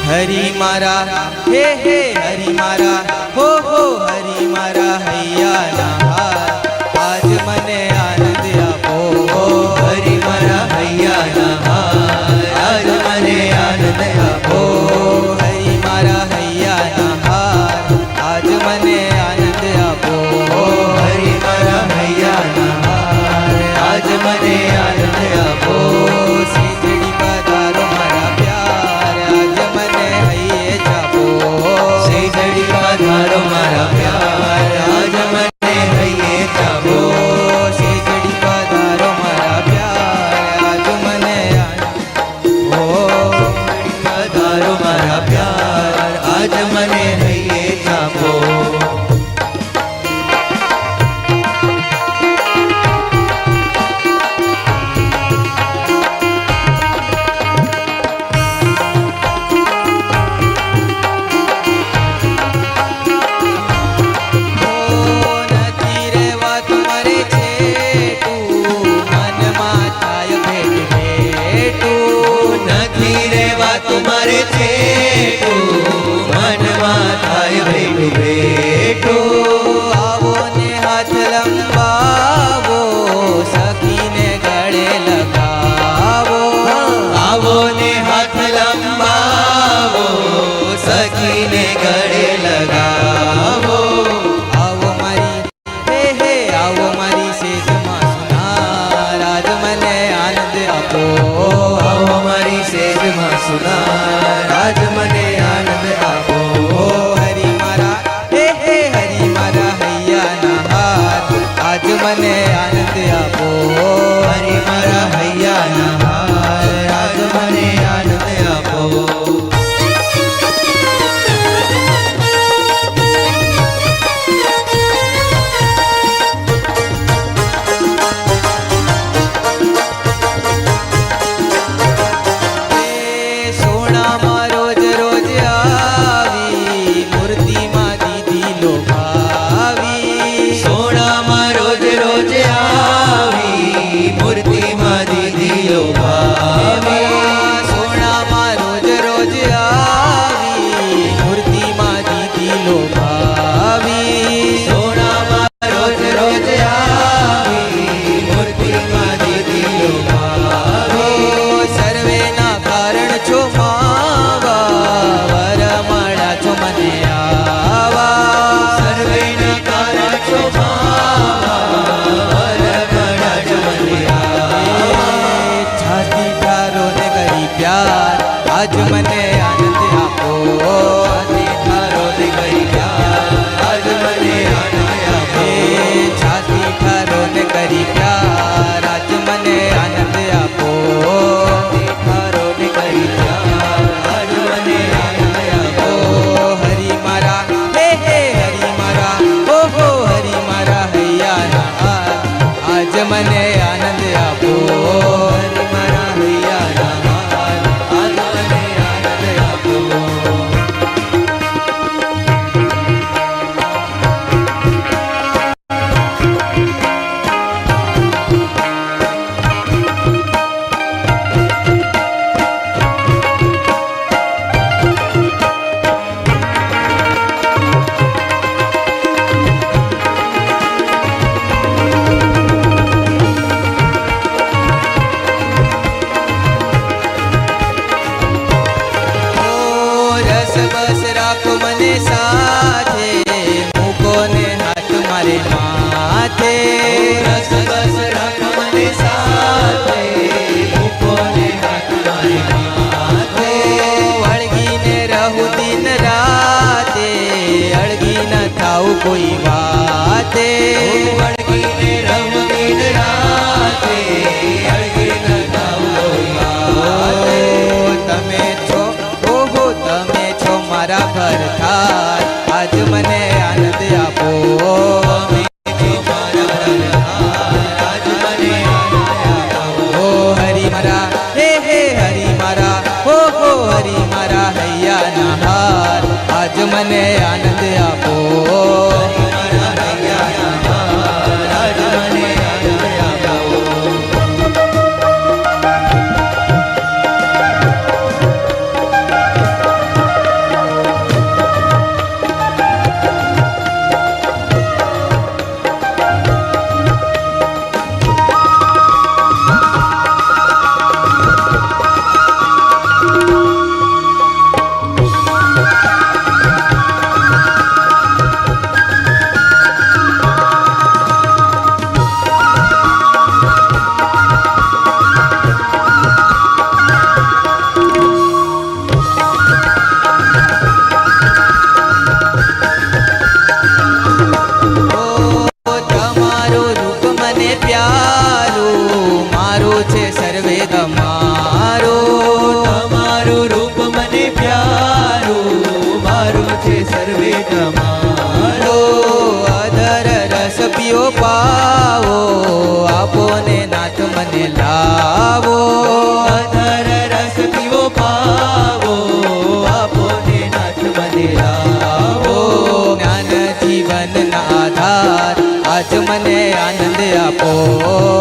હરી મારા હે હે હરી મારા હો હરી મારા હૈયાના હાર આજ મને આનંદ આપો હરી મારા હૈયાના હાર આજ મને આનંદ આપો હરી મારા હૈયાના હાર આજ મને આનંદ આપો હરી મારા હૈયાના હાર આજ મને આનંદ આપો સીજડી પધારો મારા પ્યાર આજ મને હૈયે જાપો સીજડી પધારો મારા પ્યાર આજ મને હૈયે જાપો સીજડી પધારો મારા પ્યાર આજ મને પધારો મારા પ્યાર આજ મને હૈયે જાપો નથી રેવા તમારે છેટું મનમાં થાય ભેટ ભેટું નથી રેવા તમારે છેટું મનમાં થાય ભેટું ભેટું આવો ને હાથ લંબાવો સખીને ગળે લગાવો આવો ને હાથ લંબાવો સખીને ગળે લગાવો આવો મારી હે હે આવો મારી સેજમાં સુનાર આજ મને આનંદ આપો આવો મારી સેજમાં સુનાર આજ મને આનંદ આપો હરી મારા હે હે હરી મારા હૈયાના હાર આજ મને આનંદ આપો હરી મારા હૈયાના હાર આજ મને આનંદ આપો સોનામાં રોજ રોજ આવી મૂર્તિમાં દીધી લોભાવી સોનામાં રોજ રોજ આવી મૂર્તિમાં દીધી લોભાવી સોનામાં રોજ રોજ આવી મૂર્તિમાં દીધી લોભાવી સોનામાં રોજ રોજ આવી મૂર્તિમાં દીધી લોભાવી સર્વેના કારણ છો માવા વરમાળા છો મને આવા સર્વેના કારણ છો માવા વરમાળા છો મને આવા છાતી ઠારો ને કરી પ્યાર આજ મને આનંદ આપો છાતી ઠારો ને કરી પ્યાર આજ મને આનંદ આપો છાતી ઠારો ને કરી પ્યાર આજ મને આનંદ આપો ઠારો ને કરી પ્યાર આજ મને આનંદ આપો હરી મારા હે હે હરી મારા હો હરી મારા હૈયાના હાર આજ મને આનંદ આપો હરી મારા હૈયાના હાર આજ મને આનંદ આપો રસ બસ રાખો મને સાથે મૂકો ને હાથ મારે માથે રસ બસ રાખ મને સાથે મૂકો ને હાથ મારી માથે વળગીને રહું દિન રાતે અળગી ન થાવું કોઈ વાતે વળગીને રહું દિન રાતે અળગી ન થાવ કોઈ વાતે તમે છો ઓહો તમે છો મારા ભરથાર આજ મને આનંદ આપો તમે છો મારા ભરથાર આજ મને આનંદ આપો ઓ હરી મારા હે હે હરી મારા હો હરી મારા હૈયાના હાર આજ મને આનંદ આપો હરી મારા હૈયાના હાર આજ મને આનંદ આપો આપો